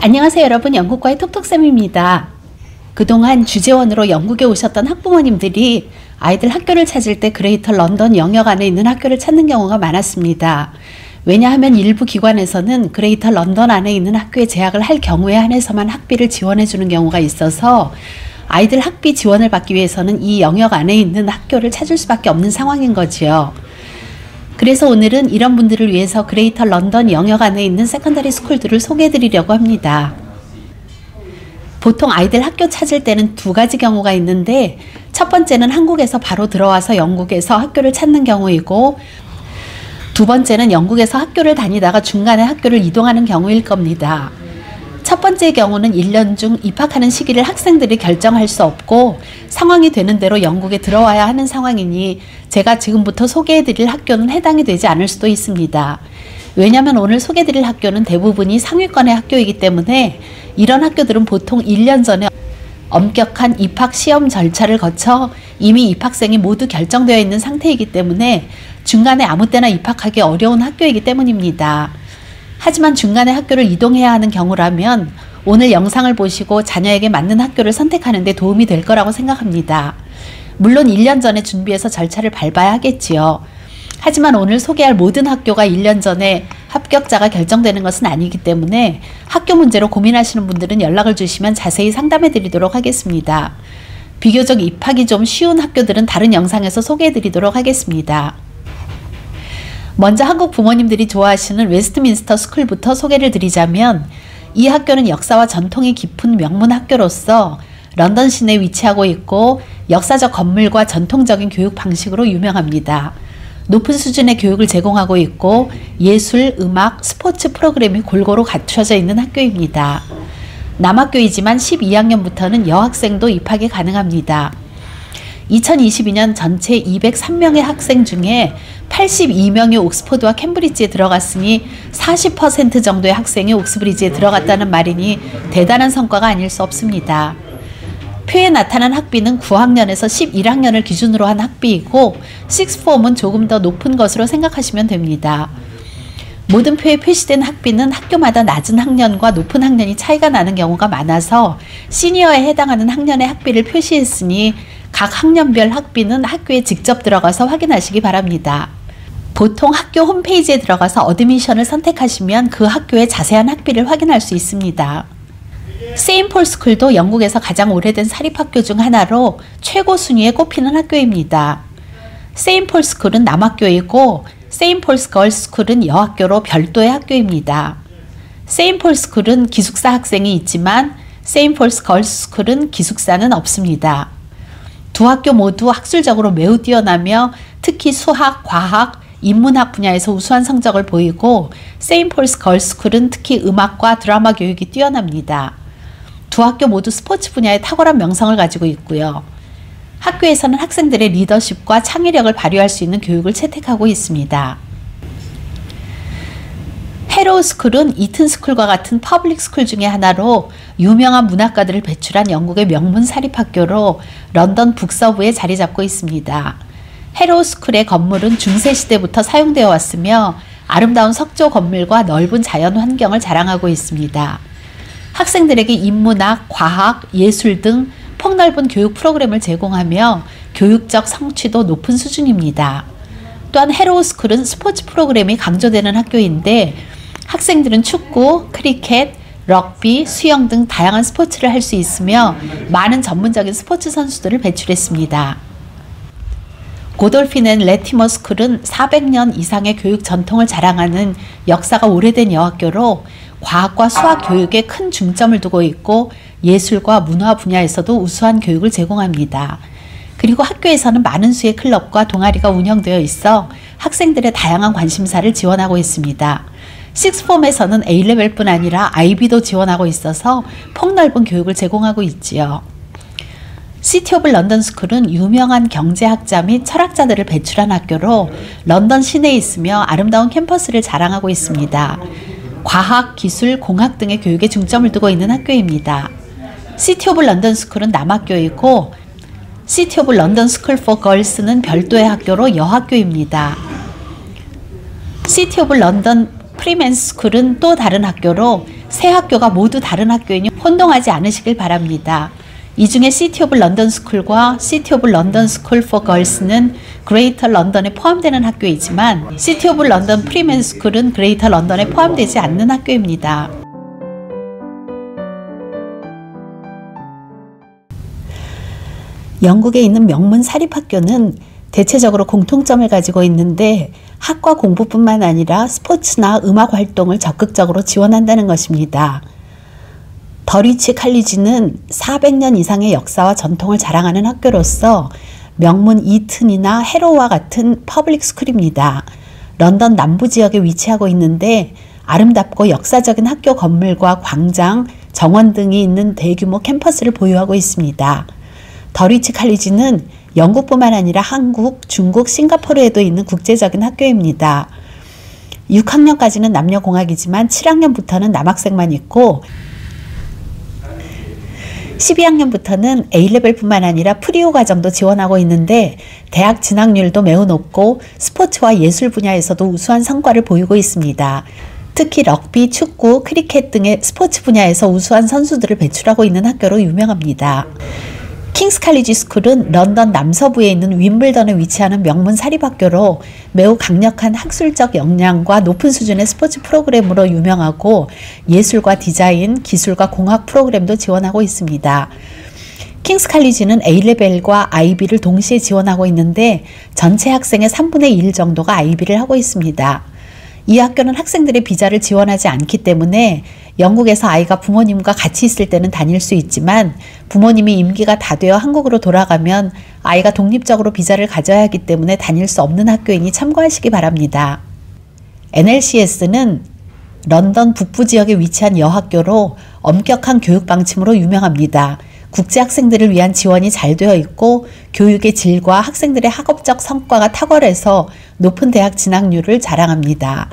안녕하세요 여러분, 영국과의 톡톡쌤입니다. 그동안 주재원으로 영국에 오셨던 학부모님들이 아이들 학교를 찾을 때 그레이터 런던 영역 안에 있는 학교를 찾는 경우가 많았습니다. 왜냐하면 일부 기관에서는 그레이터 런던 안에 있는 학교에 재학을 할 경우에 한해서만 학비를 지원해 주는 경우가 있어서 아이들 학비 지원을 받기 위해서는 이 영역 안에 있는 학교를 찾을 수밖에 없는 상황인 거지요. 그래서 오늘은 이런 분들을 위해서 그레이터 런던 영역 안에 있는 세컨더리 스쿨들을 소개해 드리려고 합니다. 보통 아이들 학교 찾을 때는 두 가지 경우가 있는데, 첫 번째는 한국에서 바로 들어와서 영국에서 학교를 찾는 경우이고, 두 번째는 영국에서 학교를 다니다가 중간에 학교를 이동하는 경우일 겁니다. 첫 번째 경우는 1년 중 입학하는 시기를 학생들이 결정할 수 없고 상황이 되는 대로 영국에 들어와야 하는 상황이니 제가 지금부터 소개해드릴 학교는 해당이 되지 않을 수도 있습니다. 왜냐하면 오늘 소개해드릴 학교는 대부분이 상위권의 학교이기 때문에 이런 학교들은 보통 1년 전에 엄격한 입학 시험 절차를 거쳐 이미 입학생이 모두 결정되어 있는 상태이기 때문에 중간에 아무 때나 입학하기 어려운 학교이기 때문입니다. 하지만 중간에 학교를 이동해야 하는 경우라면 오늘 영상을 보시고 자녀에게 맞는 학교를 선택하는 데 도움이 될 거라고 생각합니다. 물론 1년 전에 준비해서 절차를 밟아야 하겠지요. 하지만 오늘 소개할 모든 학교가 1년 전에 합격자가 결정되는 것은 아니기 때문에 학교 문제로 고민하시는 분들은 연락을 주시면 자세히 상담해 드리도록 하겠습니다. 비교적 입학이 좀 쉬운 학교들은 다른 영상에서 소개해 드리도록 하겠습니다. 먼저 한국 부모님들이 좋아하시는 웨스트민스터 스쿨부터 소개를 드리자면, 이 학교는 역사와 전통이 깊은 명문 학교로서 런던 시내에 위치하고 있고 역사적 건물과 전통적인 교육 방식으로 유명합니다. 높은 수준의 교육을 제공하고 있고 예술, 음악, 스포츠 프로그램이 골고루 갖춰져 있는 학교입니다. 남학교이지만 12학년부터는 여학생도 입학이 가능합니다. 2022년 전체 203명의 학생 중에 82명이 옥스퍼드와 캠브리지에 들어갔으니 40% 정도의 학생이 옥스브리지에 들어갔다는 말이니 대단한 성과가 아닐 수 없습니다. 표에 나타난 학비는 9학년에서 11학년을 기준으로 한 학비이고 식스폼은 조금 더 높은 것으로 생각하시면 됩니다. 모든 표에 표시된 학비는 학교마다 낮은 학년과 높은 학년이 차이가 나는 경우가 많아서 시니어에 해당하는 학년의 학비를 표시했으니 각 학년별 학비는 학교에 직접 들어가서 확인하시기 바랍니다. 보통 학교 홈페이지에 들어가서 어드미션을 선택하시면 그 학교의 자세한 학비를 확인할 수 있습니다. 세인폴 스쿨도 영국에서 가장 오래된 사립학교 중 하나로 최고 순위에 꼽히는 학교입니다. 세인폴 스쿨은 남학교이고 세인폴스 걸스 스쿨은 여학교로 별도의 학교입니다. 세인폴 스쿨은 기숙사 학생이 있지만 세인폴스 걸스 스쿨은 기숙사는 없습니다. 두 학교 모두 학술적으로 매우 뛰어나며 특히 수학, 과학, 인문학 분야에서 우수한 성적을 보이고 세인폴스 걸스 스쿨은 특히 음악과 드라마 교육이 뛰어납니다. 두 학교 모두 스포츠 분야에 탁월한 명성을 가지고 있고요. 학교에서는 학생들의 리더십과 창의력을 발휘할 수 있는 교육을 채택하고 있습니다. 해로우 스쿨은 이튼 스쿨과 같은 퍼블릭 스쿨 중에 하나로 유명한 문학가들을 배출한 영국의 명문 사립학교로 런던 북서부에 자리 잡고 있습니다. 해로우 스쿨의 건물은 중세시대부터 사용되어 왔으며 아름다운 석조 건물과 넓은 자연 환경을 자랑하고 있습니다. 학생들에게 인문학, 과학, 예술 등 폭넓은 교육 프로그램을 제공하며 교육적 성취도 높은 수준입니다. 또한 해로우 스쿨은 스포츠 프로그램이 강조되는 학교인데 학생들은 축구, 크리켓, 럭비, 수영 등 다양한 스포츠를 할 수 있으며 많은 전문적인 스포츠 선수들을 배출했습니다. 고돌핀 앤 레티머 스쿨은 400년 이상의 교육 전통을 자랑하는 역사가 오래된 여학교로 과학과 수학 교육에 큰 중점을 두고 있고 예술과 문화 분야에서도 우수한 교육을 제공합니다. 그리고 학교에서는 많은 수의 클럽과 동아리가 운영되어 있어 학생들의 다양한 관심사를 지원하고 있습니다. 식스폼에서는 A레벨뿐 아니라 IB도 지원하고 있어서 폭넓은 교육을 제공하고 있지요. 시티 오브 런던 스쿨은 유명한 경제학자 및 철학자들을 배출한 학교로 런던 시내에 있으며 아름다운 캠퍼스를 자랑하고 있습니다. 과학, 기술, 공학 등의 교육에 중점을 두고 있는 학교입니다. 시티 오브 런던 스쿨은 남학교이고 시티 오브 런던 스쿨 포 걸스는 별도의 학교로 여학교입니다. 시티 오브 런던 프리맨스 스쿨은 또 다른 학교로 세 학교가 모두 다른 학교이니 혼동하지 않으시길 바랍니다. 이 중에 시티 오브 런던 스쿨과 시티 오브 런던 스쿨 포 걸스는 그레이터 런던에 포함되는 학교이지만 시티 오브 런던 프리맨 스쿨은 그레이터 런던에 포함되지 않는 학교입니다. 영국에 있는 명문 사립학교는 대체적으로 공통점을 가지고 있는데 학과 공부뿐만 아니라 스포츠나 음악 활동을 적극적으로 지원한다는 것입니다. 더리치 칼리지는 400년 이상의 역사와 전통을 자랑하는 학교로서 명문 이튼이나 해로우와 같은 퍼블릭 스쿨입니다. 런던 남부 지역에 위치하고 있는데 아름답고 역사적인 학교 건물과 광장, 정원 등이 있는 대규모 캠퍼스를 보유하고 있습니다. 더리치 칼리지는 영국뿐만 아니라 한국, 중국, 싱가포르에도 있는 국제적인 학교입니다. 6학년까지는 남녀공학이지만 7학년부터는 남학생만 있고 12학년부터는 A레벨뿐만 아니라 프리오 과정도 지원하고 있는데 대학 진학률도 매우 높고 스포츠와 예술 분야에서도 우수한 성과를 보이고 있습니다. 특히 럭비, 축구, 크리켓 등의 스포츠 분야에서 우수한 선수들을 배출하고 있는 학교로 유명합니다. 킹스 칼리지 스쿨은 런던 남서부에 있는 윈블던에 위치하는 명문 사립학교로 매우 강력한 학술적 역량과 높은 수준의 스포츠 프로그램으로 유명하고 예술과 디자인, 기술과 공학 프로그램도 지원하고 있습니다. 킹스 칼리지는 A레벨과 IB를 동시에 지원하고 있는데 전체 학생의 3분의 1 정도가 IB를 하고 있습니다. 이 학교는 학생들의 비자를 지원하지 않기 때문에 영국에서 아이가 부모님과 같이 있을 때는 다닐 수 있지만 부모님이 임기가 다 되어 한국으로 돌아가면 아이가 독립적으로 비자를 가져야 하기 때문에 다닐 수 없는 학교이니 참고하시기 바랍니다. NLCS는 런던 북부 지역에 위치한 여학교로 엄격한 교육 방침으로 유명합니다. 국제 학생들을 위한 지원이 잘 되어 있고 교육의 질과 학생들의 학업적 성과가 탁월해서 높은 대학 진학률을 자랑합니다.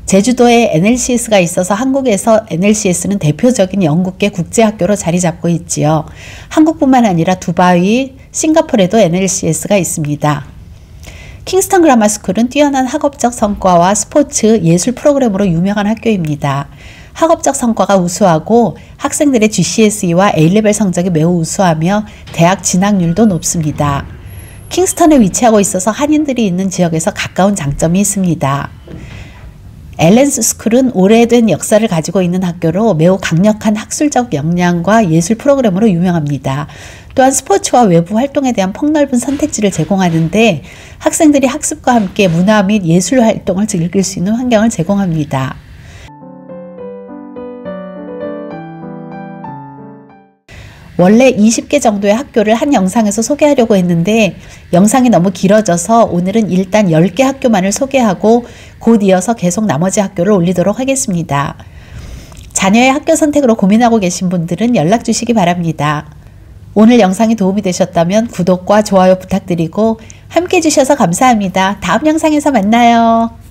제주도에 NLCS가 있어서 한국에서 NLCS는 대표적인 영국계 국제학교로 자리 잡고 있지요. 한국뿐만 아니라 두바이, 싱가포르에도 NLCS가 있습니다. 킹스턴 그라마 스쿨은 뛰어난 학업적 성과와 스포츠, 예술 프로그램으로 유명한 학교입니다. 학업적 성과가 우수하고 학생들의 GCSE와 A레벨 성적이 매우 우수하며 대학 진학률도 높습니다. 킹스턴에 위치하고 있어서 한인들이 있는 지역에서 가까운 장점이 있습니다. 앨런스 스쿨은 오래된 역사를 가지고 있는 학교로 매우 강력한 학술적 역량과 예술 프로그램으로 유명합니다. 또한 스포츠와 외부 활동에 대한 폭넓은 선택지를 제공하는데 학생들이 학습과 함께 문화 및 예술 활동을 즐길 수 있는 환경을 제공합니다. 원래 20개 정도의 학교를 한 영상에서 소개하려고 했는데 영상이 너무 길어져서 오늘은 일단 10개 학교만을 소개하고 곧 이어서 계속 나머지 학교를 올리도록 하겠습니다. 자녀의 학교 선택으로 고민하고 계신 분들은 연락 주시기 바랍니다. 오늘 영상이 도움이 되셨다면 구독과 좋아요 부탁드리고 함께 해주셔서 감사합니다. 다음 영상에서 만나요.